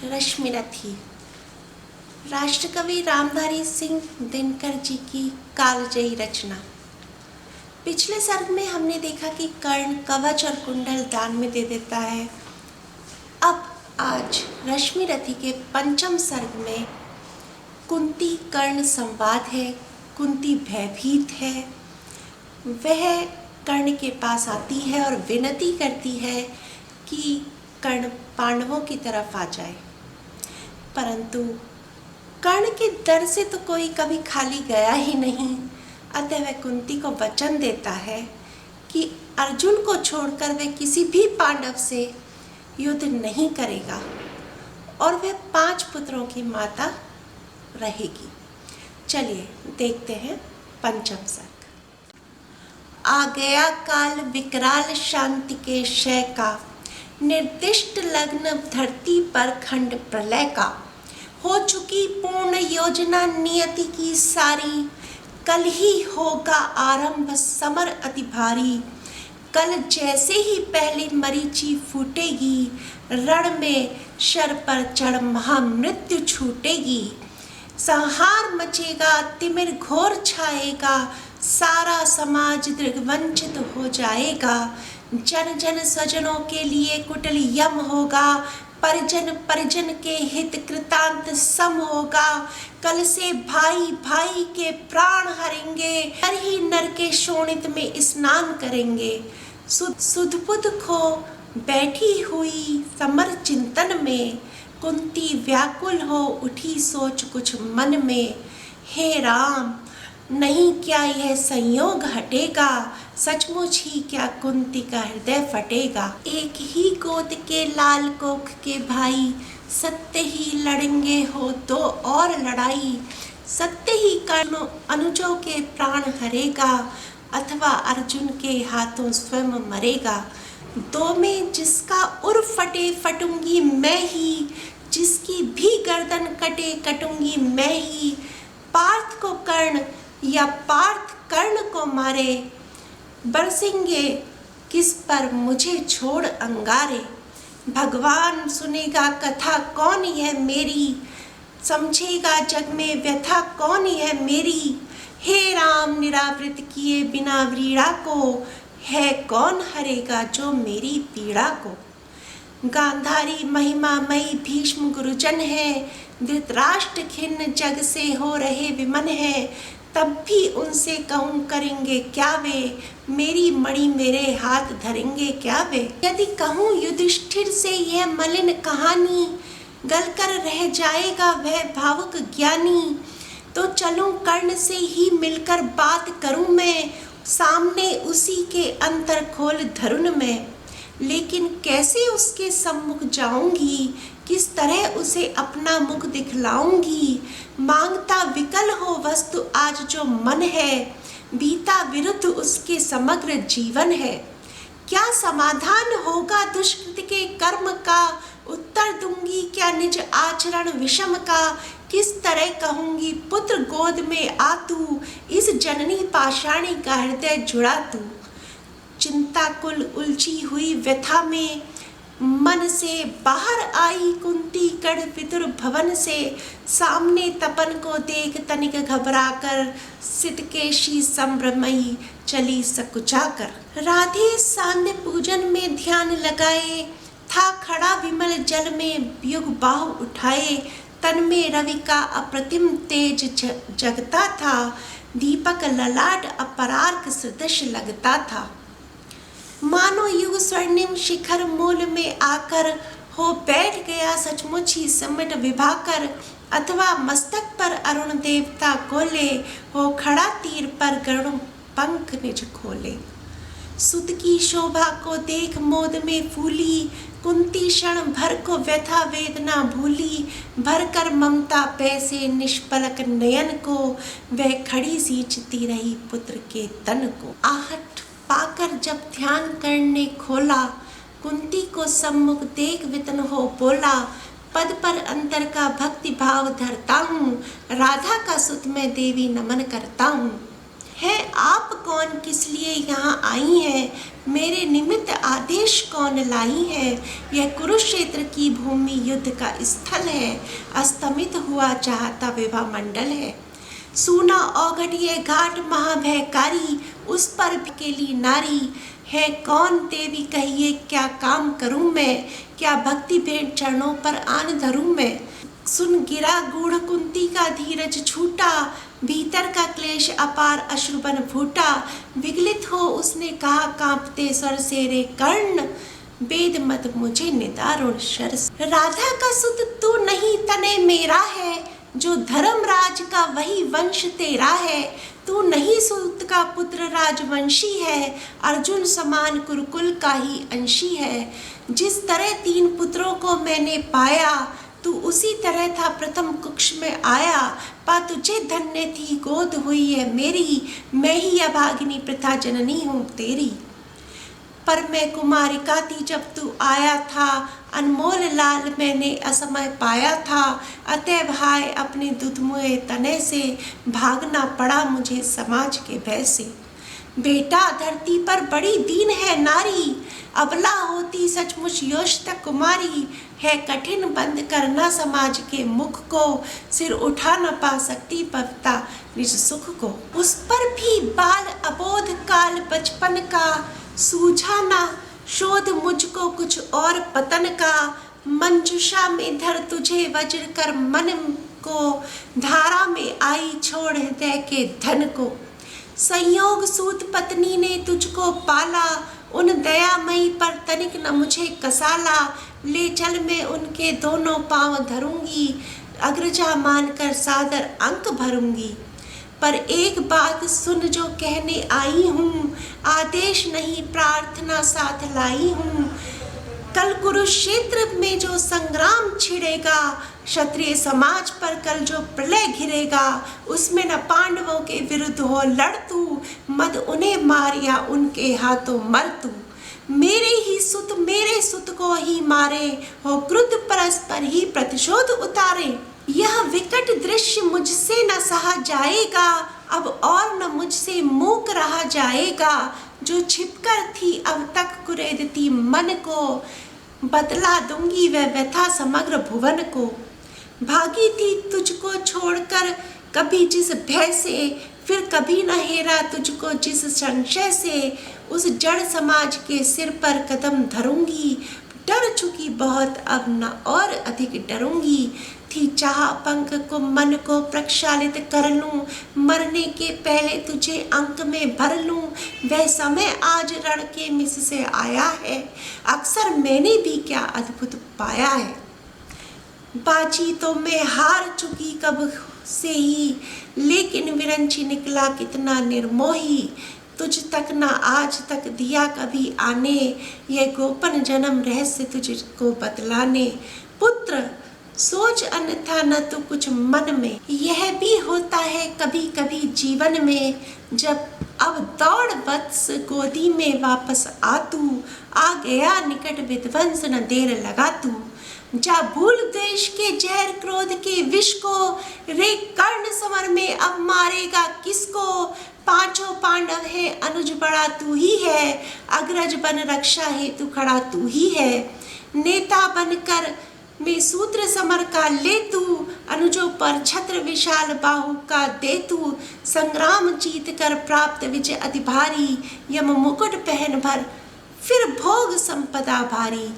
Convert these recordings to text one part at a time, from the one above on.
रश्मिरथी। राष्ट्रकवि रामधारी सिंह दिनकर जी की कालजयी रचना। पिछले सर्ग में हमने देखा कि कर्ण कवच और कुंडल दान में दे देता है। अब आज रश्मिरथी के पंचम सर्ग में कुंती कर्ण संवाद है। कुंती भयभीत है। वह कर्ण के पास आती है और विनती करती है कि कर्ण पांडवों की तरफ आ जाए, परंतु कर्ण के डर से तो कोई कभी खाली गया ही नहीं। अतः वह कुंती को वचन देता है कि अर्जुन को छोड़कर वह किसी भी पांडव से युद्ध नहीं करेगा और वह 5 पुत्रों की माता रहेगी। चलिए देखते हैं पंचम सर्ग। आ गया काल विकराल शांति के क्षय का, निर्दिष्ट लग्न धरती पर खंड प्रलय का। हो चुकी पूर्ण योजना नियति की सारी, कल ही होगा आरंभ समर अति भारी। कल जैसे ही पहली मरीचि फूटेगी, रण में शर पर चढ़ महामृत्यु छूटेगी। संहार मचेगा तिमिर घोर छाएगा, सारा समाज दृग्वंचित हो जाएगा। जन जन स्वजनों के लिए कुटिल यम होगा, परिजन परिजन के हित कृतांत सम होगा। कल से भाई भाई के प्राण हरेंगे, नर ही नर के शोणित में स्नान करेंगे। सुधबुध खो बैठी हुई समर चिंतन में, कुंती व्याकुल हो उठी सोच कुछ मन में। हे राम, नहीं क्या यह संयोग हटेगा, सचमुच ही क्या कुंती का हृदय फटेगा। एक ही गोद के लाल कोख के भाई, सत्य ही लड़ेंगे हो तो और लड़ाई। सत्य ही कर्ण अनुजों के प्राण हरेगा, अथवा अर्जुन के हाथों स्वयं मरेगा। दो में जिसका उर फटे फटूंगी मैं ही, जिसकी भी गर्दन कटे कटूंगी मैं ही। पार्थ को कर्ण या पार्थ कर्ण को मारे, बरसेंगे किस पर मुझे छोड़ अंगारे। भगवान सुनेगा कथा कौन यह मेरी, समझेगा जग में व्यथा कौन यह मेरी। हे राम, निरावृत किए बिना व्रीड़ा को, है कौन हरेगा जो मेरी पीड़ा को। गांधारी महिमामयी भीष्म गुरुजन है, धृतराष्ट्र खिन्न जग से हो रहे विमन है। तब भी उनसे कहूँ करेंगे क्या वे, मेरी मणि मेरे हाथ धरेंगे क्या वे। यदि कहूँ युधिष्ठिर से यह मलिन कहानी, गलकर रह जाएगा वह भावुक ज्ञानी। तो चलूं कर्ण से ही मिलकर बात करूं मैं, सामने उसी के अंतर खोल धरुन में। लेकिन कैसे उसके सम्मुख जाऊंगी, किस तरह उसे अपना मुख दिखलाऊंगी। मांगता विकल हो वस्तु आज जो मन है, बीता विरुद्ध उसके समग्र जीवन है। क्या समाधान होगा दुष्कृत के कर्म का, उत्तर दूंगी क्या निज आचरण विषम का। किस तरह कहूंगी पुत्र गोद में आ तू, इस जननी पाषाणी का हृदय जुड़ा तू। चिंता कुल उलझी हुई व्यथा में, मन से बाहर आई कुंती कर्ण पितुर भवन से। सामने तपन को देख तनिक घबरा कर, सितकेशी संभ्रमयी चली सकुचा कर। राधे सांध्य पूजन में ध्यान लगाए, था खड़ा विमल जल में युग बाहु उठाए। तन में रवि का अप्रतिम तेज जगता था, दीपक ललाट अपरार्क सदृश लगता था। मानो युग स्वर्णिम शिखर मूल में आकर, हो बैठ गया सचमुच ही सिमट विभाकर। अथवा मस्तक पर अरुण देवता कोले, हो खड़ा तीर पर गरुण पंख निज खोले। सुत की शोभा को देख मोद में फूली, कुंती क्षण भर को व्यथा वेदना भूली। भर कर ममता पैसे निष्पलक नयन को, वह खड़ी सींचती रही पुत्र के तन को। आहट पाकर जब ध्यान करने खोला, कुंती को सम्मुख देख वितन हो बोला। पद पर अंतर का भक्ति भाव धरता हूँ, राधा का सुत में देवी नमन करता हूँ। है आप कौन, किस लिए यहाँ आई हैं, मेरे निमित्त आदेश कौन लाई है। यह कुरुक्षेत्र की भूमि युद्ध का स्थल है, अस्तमित हुआ चाहता विवाह मंडल है। सूना औघट ये घाट महाभयकारी, उस पर केली नारी है कौन देवी कहिए, क्या काम करूं मैं, क्या भक्ति भेंट चरणों पर आन धरूं मैं। सुन गिरा गूढ़ कुंती का धीरज छूटा, भीतर का क्लेश अपार अश्रुबन फूटा। विगलित हो उसने कहा कांपते स्वर से रे कर्ण, वेद मत मुझे निदारुण शर। राधा का सुत तू नहीं तने मेरा है, जो धर्मराज का वही वंश तेरा है। तू नहीं सूत का पुत्र राजवंशी है, अर्जुन समान कुरुकुल का ही अंशी है। जिस तरह 3 पुत्रों को मैंने पाया, तू उसी तरह था प्रथम कुक्ष में आया। पा तुझे धन्य थी गोद हुई है मेरी, मैं ही अभागिनी प्रथा जननी हूँ तेरी। पर मैं कुमारिका थी जब तू आया था, अनमोल लाल मैंने असमय पाया था। अतएव हाय अपने दुधमुए तने से, भागना पड़ा मुझे समाज के भय से। बेटा धरती पर बड़ी दीन है नारी, अबला होती सचमुच योषिता कुमारी। है कठिन बंद करना समाज के मुख को, सिर उठा न पा सकती पवता निज सुख को। उस पर भी बाल अबोध काल बचपन का, सूझा ना शोध मुझको कुछ और पतन का। मंजुषा में धर तुझे वज्र कर मन को, धारा में आई छोड़ हृदय के धन को। संयोग सूत पत्नी ने तुझको पाला, उन दयामयी पर तनिक न मुझे कसाला। ले चल मैं उनके दोनों पांव धरूंगी, अग्रजा मानकर सादर अंक भरूंगी। पर एक बात सुन जो कहने आई हूँ, आदेश नहीं प्रार्थना साथ लाई हूँ। कल कुरुक्षेत्र में जो संग्राम छिड़ेगा, क्षत्रिय समाज पर कल जो प्रलय घिरेगा, उसमें न पांडवों के विरुद्ध हो लड़ तू, मत उन्हें मार या उनके हाथों मर तू। मेरे सुत को ही मारे, हो क्रुद्ध परस्पर ही प्रतिशोध उतारे। यह विकट दृश्य मुझसे न सहा जाएगा, अब और न मुझसे मूक रहा जाएगा। जो छिपकर थी अब तक कुरेदती मन को, बदला दूंगी वह व्यथा समग्र भुवन को। भागी थी तुझको छोड़कर कभी जिस भय से, फिर कभी न हेरा तुझको जिस संशय से। उस जड़ समाज के सिर पर कदम धरूंगी, डर चुकी बहुत अब न और अधिक डरूंगी। थी चाह पंख को मन को प्रक्षालित कर लूं, मरने के पहले तुझे अंक में भर लूं। वह समय आज रण के मिस से आया है, अक्सर मैंने भी क्या अद्भुत पाया है। बाजी तो मैं हार चुकी कब से ही, लेकिन विरंची निकला कितना निर्मोही। तुझ तक न आज तक दिया कभी आने, यह गोपन जन्म रहस्य तुझको बतलाने। पुत्र सोच अन्यथा न तो कुछ मन में, यह भी होता है कभी कभी जीवन में। जब अब दौड़ वत्स गोदी में वापस आ तू, आ गया निकट विध्वंस न देर लगा तू। जा भूल देश के जहर क्रोध के विष को, रे कर्ण समर में अब मारेगा किसको। पांचों पांडव है अनुज बड़ा तू ही है, अग्रज बन रक्षा हेतु खड़ा तू ही है। नेता बनकर में सूत्र समर का ले तू, अनुजों पर छत्र विशाल बाहु का दे तू। संग्राम जीत कर प्राप्त विजय अति भारी, यम मुकुट पहन भर फिर भोग संपदा भारी।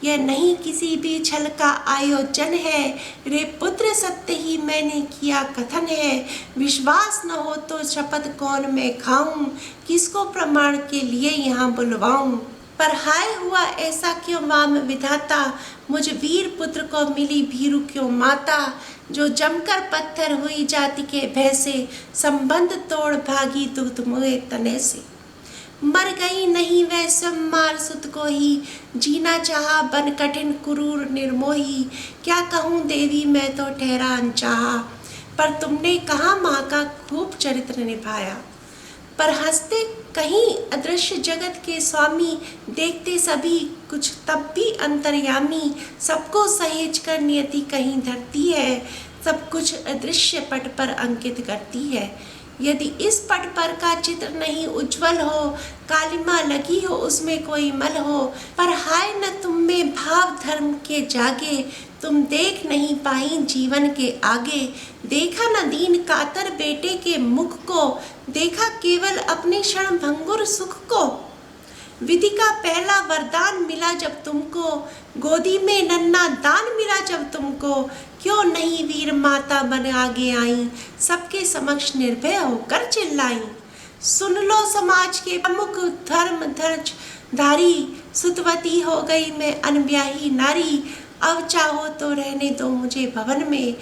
यह नहीं किसी भी छल का आयोजन है, रे पुत्र सत्य ही मैंने किया कथन है। विश्वास न हो तो शपथ कौन मैं खाऊं, किसको प्रमाण के लिए यहाँ बुलवाऊं। पर हाय हुआ ऐसा क्यों वाम विधाता, मुझ वीर पुत्र को मिली भीरु क्यों माता। जो जमकर पत्थर हुई जाति के भय से, संबंध तोड़ भागी दूध मुए तने से। मर गई नहीं वह स्वयं मार सुत को ही, जीना चाहा बन कठिन क्रूर निर्मोही। क्या कहूँ देवी मैं तो ठहरा अनचाहा, पर तुमने कहाँ माँ का खूब चरित्र निभाया। पर हंसते कहीं अदृश्य जगत के स्वामी, देखते सभी कुछ तब भी अंतर्यामी। सबको सहेज कर नियति कहीं धरती है, सब कुछ अदृश्य पट पर अंकित करती है। यदि इस पट पर का चित्र नहीं उज्जवल हो, कालिमा लगी हो उसमें कोई मल हो, पर हाय न तुम में भाव धर्म के जागे, तुम देख नहीं पाई जीवन के आगे। देखा न दीन कातर बेटे के मुख को, देखा केवल अपने क्षण भंगुर सुख को। विधि का पहला वरदान मिला जब तुमको, गोदी में नन्हा दान मिला जब तुमको, क्यों नहीं वीर माता बन आगे आई, सबके समक्ष निर्भय होकर चिल्लाई। सुन लो समाज के प्रमुख धर्म ध्वज धारी, सुतवती हो गई मैं अनब्याही नारी। अब चाहो तो रहने दो मुझे भवन में,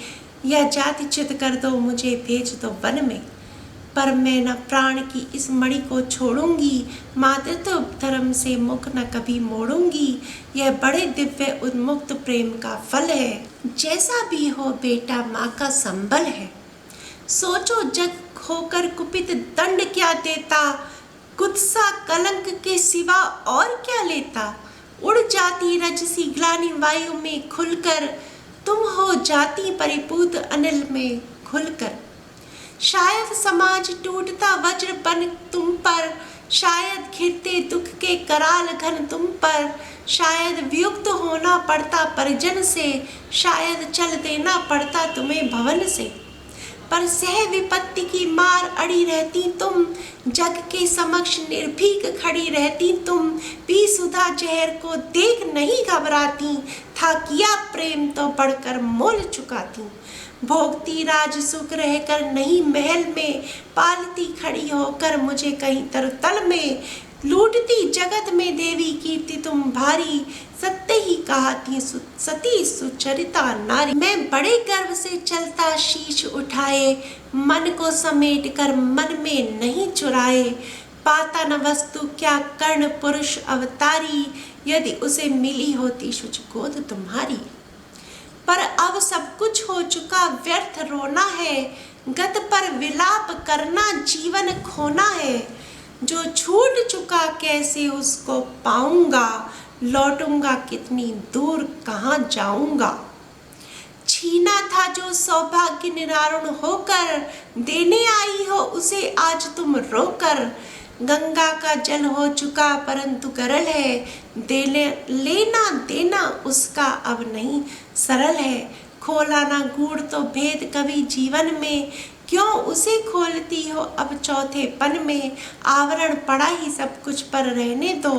या जाति च्युत कर दो मुझे भेज दो वन में। पर मैं न प्राण की इस मणि को छोड़ूंगी, मातृत्व धर्म से मुख न कभी मोड़ूंगी। यह बड़े दिव्य उन्मुक्त प्रेम का फल है, जैसा भी हो बेटा माँ का संबल है। सोचो जग होकर कुपित दंड क्या देता, गुस्सा कलंक के सिवा और क्या लेता। उड़ जाती रजसी ग्लानि वायु में खुलकर, तुम हो जाती परिपूत अनिल में घुलकर। शायद समाज टूटता वज्र बन तुम पर, शायद घिरते दुख के कराल घन तुम पर। शायद वियुक्त होना पड़ता परिजन से, शायद चल देना पड़ता तुम्हें भवन से। पर सह विपत्ति की मार अड़ी रहती तुम, जग के समक्ष निर्भीक खड़ी रहती तुम। पी सुधा जहर को देख नहीं घबराती, था किया प्रेम तो बढ़कर मोल चुकाती। भोगती राज सुख रहकर नहीं महल में, पालती खड़ी होकर मुझे कहीं तरतल में। लूटती जगत में देवी कीर्ति तुम भारी, सत्य ही कहाती सती सुचरिता नारी। मैं बड़े गर्व से चलता शीश उठाए, मन को समेट कर मन में नहीं चुराए। पाता न वस्तु क्या कर्ण पुरुष अवतारी, यदि उसे मिली होती शुच गोद तुम्हारी। पर अब सब कुछ हो चुका व्यर्थ रोना है, गत पर विलाप करना जीवन खोना है। जो छूट चुका कैसे उसको पाऊंगा, लौटूंगा कितनी दूर कहाँ जाऊंगा। छीना था जो सौभाग्य निरारुण होकर, देने आई हो उसे आज तुम रोकर। गंगा का जल हो चुका परंतु गरल है, लेना देना उसका अब नहीं सरल है। खोला ना गूढ़ तो भेद कभी जीवन में, क्यों उसे खोलती हो अब चौथे पन में। आवरण पड़ा ही सब कुछ पर रहने दो,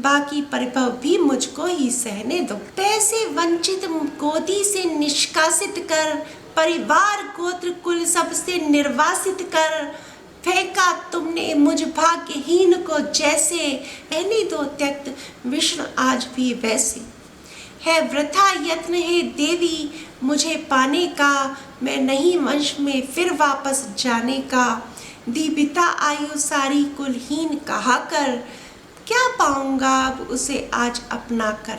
बाकी परिभव भी मुझको ही सहने दो। पैसे वंचित गोदी से निष्कासित कर, परिवार गोत्र कुल सबसे निर्वासित कर। फेंका तुमने मुझ भाग्यहीन को जैसे, रहने दो त्यक्त विष्णु आज भी वैसे। है वृथा यत्न है देवी मुझे पाने का, मैं नहीं वंश में फिर वापस जाने का। दीपिता आयु सारी कुलहीन कहा कर, क्या पाऊंगा अब उसे आज अपना कर।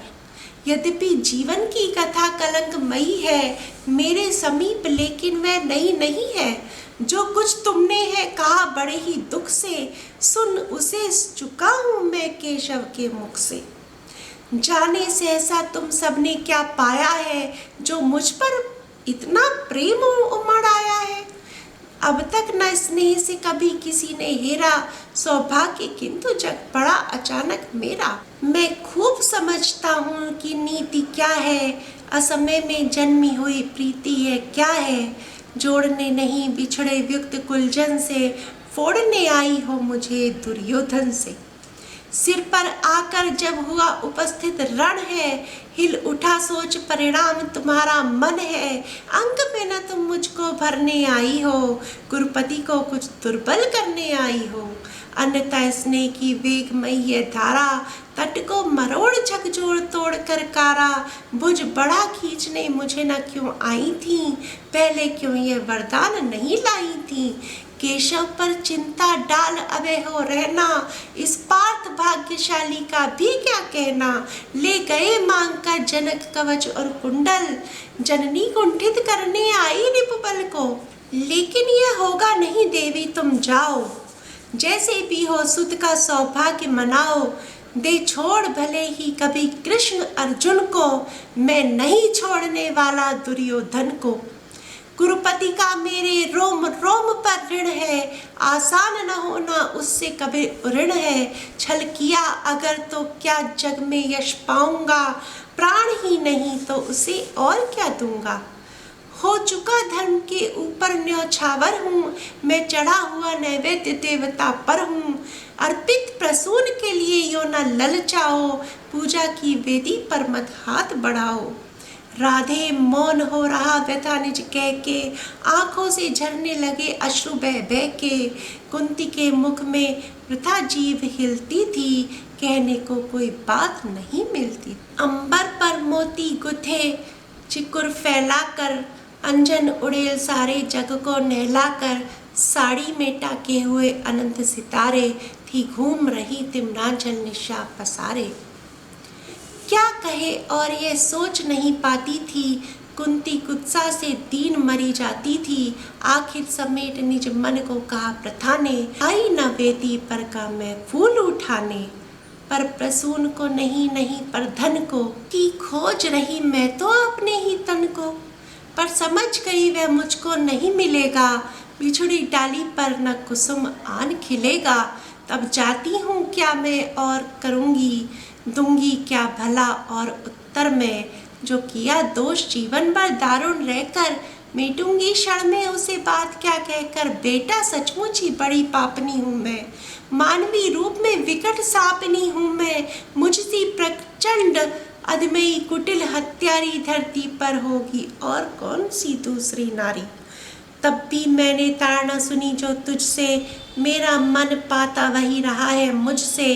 यद्यपि जीवन की कथा कलंकमयी है मेरे समीप, लेकिन वह नई नहीं है। जो कुछ तुमने है कहा बड़े ही दुख से, सुन उसे चुका हूँ मैं केशव के मुख से। जाने सहसा तुम सबने क्या पाया है, जो मुझ पर इतना प्रेम उमड़ आया है। अब तक न स्नेह से कभी किसी ने हेरा, सौभाग्य किंतु जग पड़ा अचानक मेरा। मैं खूब समझता हूँ कि नीति क्या है, असमय में जन्मी हुई प्रीति है क्या है। जोड़ने नहीं बिछड़े व्यक्त कुलजन से, फोड़ने आई हो मुझे दुर्योधन से। सिर पर आकर जब हुआ उपस्थित रण है, हिल उठा सोच परिणाम तुम्हारा मन है। अंक में न तुम मुझको भरने आई हो, गुरुपति को कुछ दुर्बल करने आई हो। अन्यथा स्नेह की वेगमयी ये धारा, तट को मरोड़ झकझोर तोड़ कर कारा। भुज बड़ा खींचने मुझे न क्यों आई थी, पहले क्यों ये वरदान नहीं लाई थी। केशव पर चिंता डाल अबे हो रहना, इस पार्थ भाग्यशाली का भी क्या कहना। ले गए मांग का जनक कवच और कुंडल, जननी कुंठित करने आई रिपुबल को। लेकिन यह होगा नहीं देवी तुम जाओ, जैसे भी हो सुत का सौभाग्य मनाओ। दे छोड़ भले ही कभी कृष्ण अर्जुन को, मैं नहीं छोड़ने वाला दुर्योधन को। कुरुपति का मेरे रोम रोम पर ऋण है, आसान न होना उससे कभी ऋण है। छल किया अगर तो क्या जग में यश पाऊंगा, प्राण ही नहीं तो उसे और क्या दूंगा। हो चुका धर्म के ऊपर न्यौछावर हूँ, मैं चढ़ा हुआ नैवेद्य देवता पर हूँ। अर्पित प्रसून के लिए यो न ललचाओ, पूजा की वेदी पर मत हाथ बढ़ाओ। राधे मौन हो रहा व्यथा निज कह के, आंखों से झरने लगे अश्रु बह बह के। कुंती के मुख में वृथा जीभ हिलती थी, कहने को कोई बात नहीं मिलती। अंबर पर मोती गुथे चिकुर फैलाकर, अंजन उड़ेल सारे जग को नहलाकर। साड़ी में टाके हुए अनंत सितारे, थी घूम रही तिमनांचल निशा पसारे। क्या कहे और ये सोच नहीं पाती थी, कुंती कुत्सा से दीन मरी जाती थी। आखिर समेट निज मन को कहा प्रथा ने, आई न वेदी पर का मैं फूल उठाने। पर प्रसून को नहीं नहीं पर धन को, की खोज रही मैं तो अपने ही तन को। पर समझ गई वह मुझको नहीं मिलेगा, बिछड़ी डाली पर न कुसुम आन खिलेगा। तब जाती हूँ क्या मैं और करूँगी, दूंगी क्या भला और उत्तर में। जो किया दोष जीवन भर दारुण रहकर, मिटूंगी क्षण में उसे बात क्या कहकर। बेटा सचमुच ही बड़ी पापनी हूँ मैं, मानवी रूप में विकट सापनी हूँ मैं। मुझसी प्रचंड अधमयी कुटिल हत्यारी धरती पर होगी और कौन सी दूसरी नारी। तब भी मैंने ताड़ना सुनी जो तुझसे, मेरा मन पाता वही रहा है मुझसे।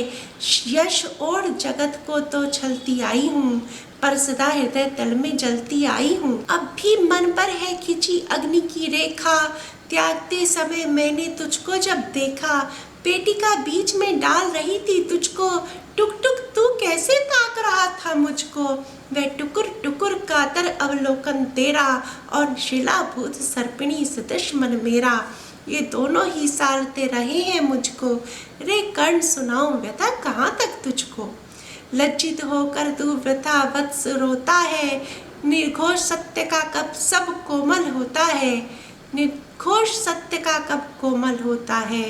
यश और जगत को तो छलती आई हूँ, पर सदा हृदय तल में जलती आई हूँ। अब भी मन पर है खिंची अग्नि की रेखा, त्यागते समय मैंने तुझको जब देखा। पेटिका बीच में डाल रही थी तुझको, टुक टुक तू कैसे ताक रहा था मुझको। वह टुकुर टुकुर कातर अवलोकन तेरा, और शिलाभूत सर्पिणी सदृश मन मेरा। ये दोनों ही सालते रहे हैं मुझको, रे कर्ण सुनाऊं व्यथा कहाँ तक तुझको। लज्जित होकर तू वृथा वत्स रोता है, निर्घोष सत्य का कब सब कोमल होता है। निर्घोष सत्य का कब कोमल होता है।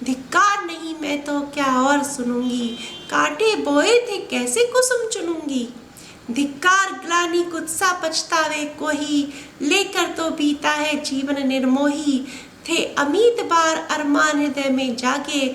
धिक्कार नहीं मैं तो क्या और सुनूंगी, कांटे बोए थे कैसे कुसुम चुनूंगी। धिक्कार ग्लानि कुत्सा पछतावे कोही, लेकर तो बीता है जीवन निर्मोही। थे अमित बार अरमान हृदय में जागे,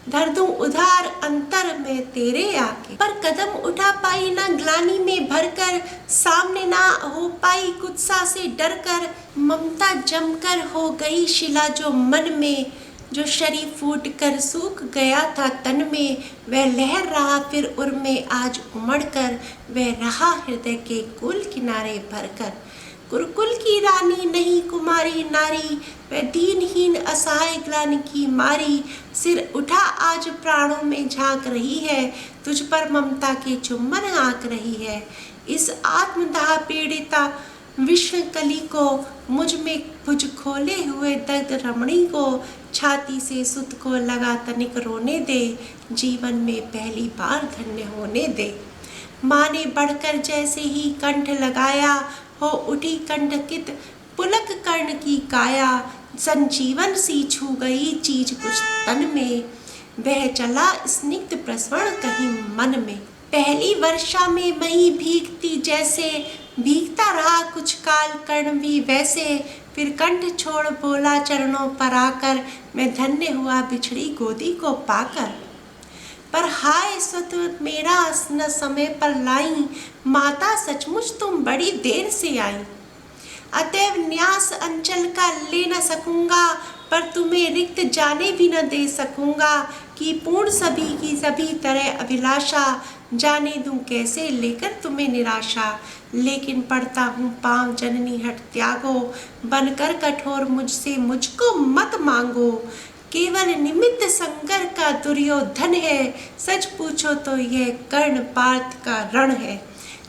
धर दूं उधार अंतर में तेरे आके। पर कदम उठा पाई ना ग्लानि में भरकर, सामने ना हो पाई कुत्सा से डर कर। ममता जमकर हो गई शिला जो मन में, जो शरीर फूट कर सूख गया था तन में। वह लहर रहा फिर उर में आज उमड़ कर, वह रहा हृदय के कुल किनारे भरकर। कुरुकुल की रानी नहीं कुमारी नारी, वह दीनहीन असहाय ग्लानि की मारी। सिर उठा आज प्राणों में झांक रही है, तुझ पर ममता के चुम्बन आंक रही है। इस आत्मदाह पीड़िता विश्व कली को, मुझ में भुज खोले हुए दर्द रमणी को। छाती से सुत को लगा तनिक रोने दे, जीवन में पहली बार धन्य होने दे। माँ ने बढ़कर जैसे ही कंठ लगाया, हो उठी कंठकित पुलक कर्ण की काया। संजीवन सी छू गई चीज कुछ तन में, बह चला स्निग्ध प्रस्वण कहीं मन में। पहली वर्षा में मई भीगती जैसे, भीगता रहा कुछ काल कर्ण भी वैसे। फिर कंठ छोड़ बोला चरणों पर आकर, मैं धन्य हुआ बिछड़ी गोदी को पाकर। पर हाय स्वत मेरा न समय पर लाई, माता सचमुच तुम बड़ी देर से आई। अतएव न्यास अंचल का ले न सकूंगा, पर तुम्हें रिक्त जाने भी न दे सकूंगा। कि पूर्ण सभी की सभी तरह अभिलाषा, जाने दूं कैसे लेकर तुम्हें निराशा। लेकिन पढ़ता हूँ पाँव जननी हट त्यागो, बनकर कठोर मुझसे मुझको मत मांगो। केवल निमित्त संकर का दुर्योधन है, सच पूछो तो यह कर्ण पार्थ का रण है।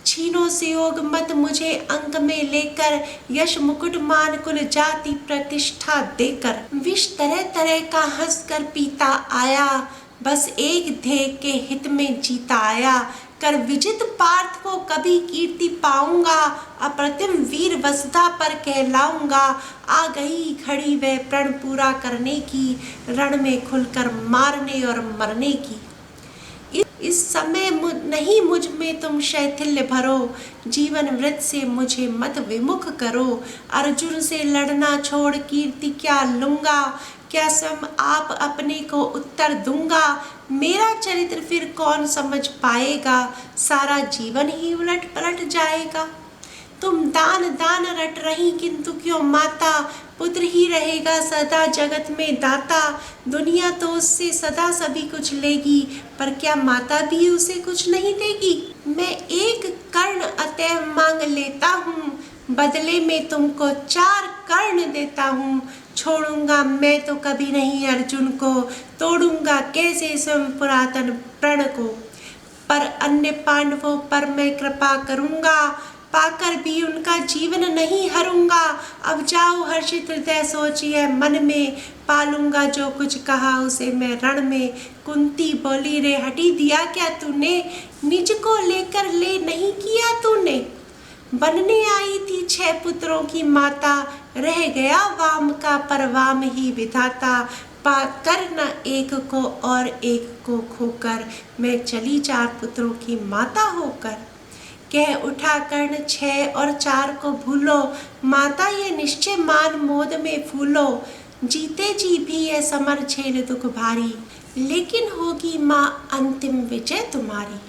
छीनो से योग मत मुझे अंक में लेकर, यश मुकुट मान कुल जाति प्रतिष्ठा देकर। विष तरह तरह का हंस कर पीता आया, बस एक ध्येय के हित में जीता आया। कर विजित पार्थ को कभी कीर्ति पाऊंगा, अप्रतिम वीर वसुधा पर कहलाऊंगा। आ गई घड़ी वह प्रण पूरा करने की, रण में खुलकर मारने और मरने की। इस समय नहीं मुझ में तुम शैथिल्य भरो, जीवन वृत्त से मुझे मत विमुख करो। अर्जुन से लड़ना छोड़ कीर्ति क्या लूंगा, क्या स्वयं आप अपने को उत्तर दूंगा। मेरा चरित्र फिर कौन समझ पाएगा, सारा जीवन ही उलट पलट जाएगा। तुम दान दान रट रही किंतु क्यों माता, पुत्र ही रहेगा सदा जगत में दाता। दुनिया तो उससे सदा सभी कुछ लेगी, पर क्या माता भी उसे कुछ नहीं देगी। मैं एक कर्ण अतः मांग लेता हूँ, बदले में तुमको 4 कर्ण देता हूँ। छोड़ूंगा मैं तो कभी नहीं अर्जुन को, तोड़ूंगा कैसे स्वयं पुरातन प्रण को। पर अन्य पांडवों पर मैं कृपा करूंगा, पाकर भी उनका जीवन नहीं हरूंगा। अब जाओ हर्षित हृदय सोचिए मन में, पालूंगा जो कुछ कहा उसे मैं रण में। कुंती बोली रे हटी दिया क्या तूने, निज को लेकर ले नहीं किया तूने। बनने आई थी 6 पुत्रों की माता, रह गया वाम का पर वाम ही विधाता। पाकर न एक को और एक को खोकर, मैं चली 4 पुत्रों की माता होकर। कह उठा कर्ण 6 और 4 को भूलो, माता ये निश्चय मान मोद में फूलो। जीते जी भी ये समर झेल दुख भारी, लेकिन होगी माँ अंतिम विजय तुम्हारी।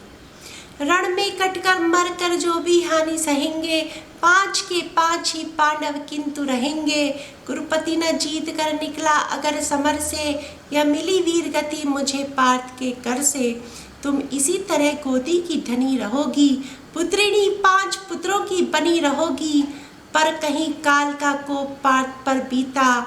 रण में कटकर मर कर जो भी हानि सहेंगे, 5 के 5 ही पांडव किंतु रहेंगे। गुरुपति न जीत कर निकला अगर समर से, या मिली वीर गति मुझे पार्थ के कर से। तुम इसी तरह गोदी की धनी रहोगी, पुत्रिणी 5 पुत्रों की बनी रहोगी। पर कहीं काल का कोप पार्थ पर बीता,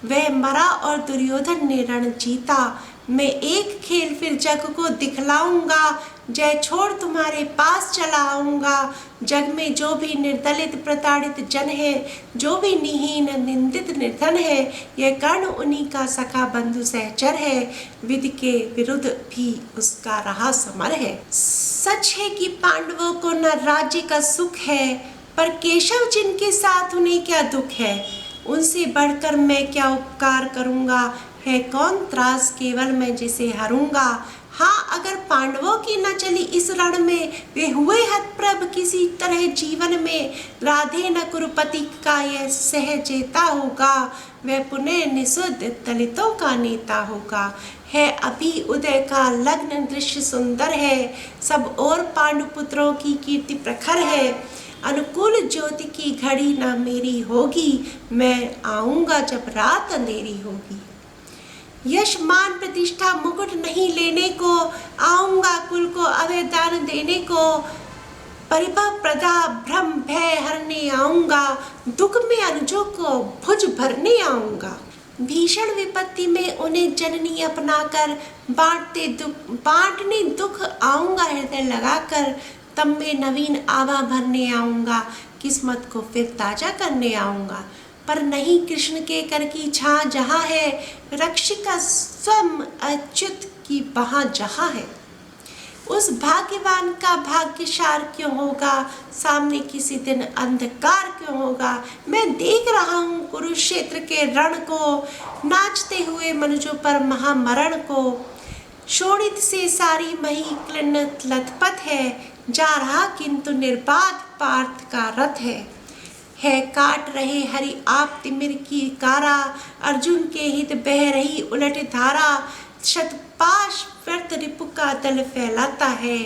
वह मरा और दुर्योधन ने रण जीता। मैं एक खेल फिर जग को दिखलाऊंगा, जय छोड़ तुम्हारे पास चला आऊंगा। जग में जो भी निर्दलित प्रताड़ित जन है, जो भी निहीन निंदित निर्धन है, यह कर्ण उन्हीं का सखा बंधु सहचर है। विधि के विरुद्ध भी उसका रहा समर है। सच है कि पांडवों को न राज्य का सुख है, पर केशव जिनके साथ उन्हें क्या दुख है। उनसे बढ़कर मैं क्या उपकार करूंगा, है कौन त्रास केवल मैं जिसे हरूंगा। हाँ अगर पांडवों की न चली इस रण में, वे हुए हतप्रभ किसी तरह जीवन में। राधे न कुरुपति का यह सहजेता होगा, वह पुनः निषुद्ध दलितों का नेता होगा। है अभी उदय का लग्न दृश्य सुंदर है, सब और पांडुपुत्रों की कीर्ति प्रखर है। अनुकूल ज्योति की घड़ी न मेरी होगी, मैं आऊंगा जब रात अंधेरी होगी। यश मान प्रतिष्ठा मुकुट नहीं लेने को, आऊंगा कुल को अभय दान देने को। परिभव प्रदा भ्रम भय हरने आऊंगा, दुख में अनुजों को भुज भरने आऊंगा। भीषण विपत्ति में उन्हें जननी अपनाकर, बांटने दुख आऊंगा हृदय लगाकर। तब में नवीन आभा भरने आऊंगा, किस्मत को फिर ताजा करने आऊंगा। पर नहीं कृष्ण के कर की छां जहाँ है, रक्षिका स्वयं अच्युत की वहाँ जहाँ है। उस भाग्यवान का भाग्यशार क्यों होगा, सामने किसी दिन अंधकार क्यों होगा। मैं देख रहा हूँ कुरुक्षेत्र के रण को, नाचते हुए मनुजों पर महामरण को। शोणित से सारी मही क्लिन्न लथपथ है, जा रहा किंतु निर्बाध पार्थ का रथ है काट रहे हरि आप तिमिर की कारा। अर्जुन के हित बह रही उलट धारा, शतपाश व्यर्थ रिपु का दल फैलाता है।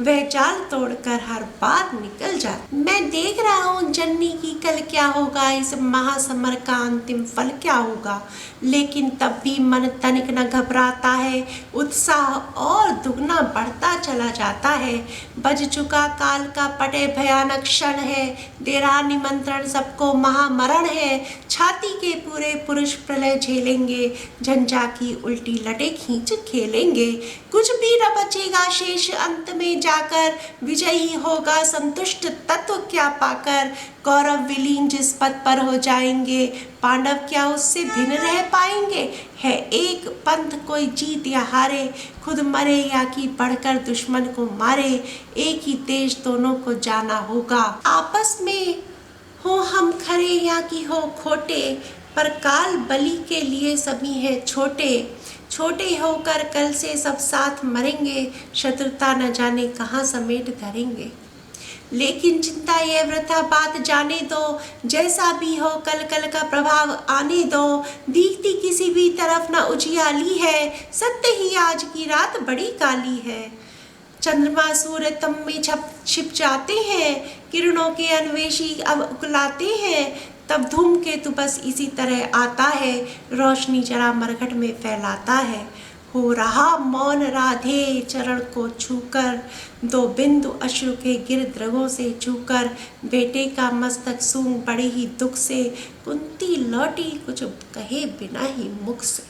वह जाल तोड़कर हर बार निकल जाता। मैं देख रहा हूँ जननी की कल क्या होगा, इस महासमर का अंतिम फल क्या होगा। लेकिन तब भी मन तनिक न घबराता है, उत्साह और दुगना बढ़ता चला जाता है। बज चुका काल का पटे भयानक क्षण है, दे रहा निमंत्रण सबको महामरण है। छाती के पूरे पुरुष प्रलय झेलेंगे, झंझा की उल्टी लटे खींच खेलेंगे। कुछ भी न बचेगा शेष अंत में जाकर विजयी होगा संतुष्ट तत्व क्या पाकर। कौरव विलीन जिस पद पर हो जाएंगे, पांडव क्या उससे भिन्न रह पाएंगे। है एक पंथ कोई जीत या हारे, खुद मरे या कि बढ़कर दुश्मन को मारे। एक ही देश दोनों को जाना होगा, आपस में हो हम खरे या कि हो खोटे। पर काल बलि के लिए सभी है छोटे। छोटे होकर कल से सब साथ मरेंगे, शत्रुता न जाने कहाँ समेट धरेंगे। लेकिन चिंता ये वृथा बात जाने दो, जैसा भी हो कल कल का प्रभाव आने दो। दिखती किसी भी तरफ न उजियाली है, सत्य ही आज की रात बड़ी काली है। चंद्रमा सूर्य तम में छिप जाते हैं, किरणों के अन्वेषी अब उकलाते हैं। तब धूमकेतु बस इसी तरह आता है, रोशनी जरा मरघट में फैलाता है। हो रहा मौन राधे चरण को छूकर, दो बिंदु अश्रु के गिर द्रगों से छूकर। बेटे का मस्तक सूंघ बड़े ही दुख से, कुंती लौटी कुछ कहे बिना ही मुख से।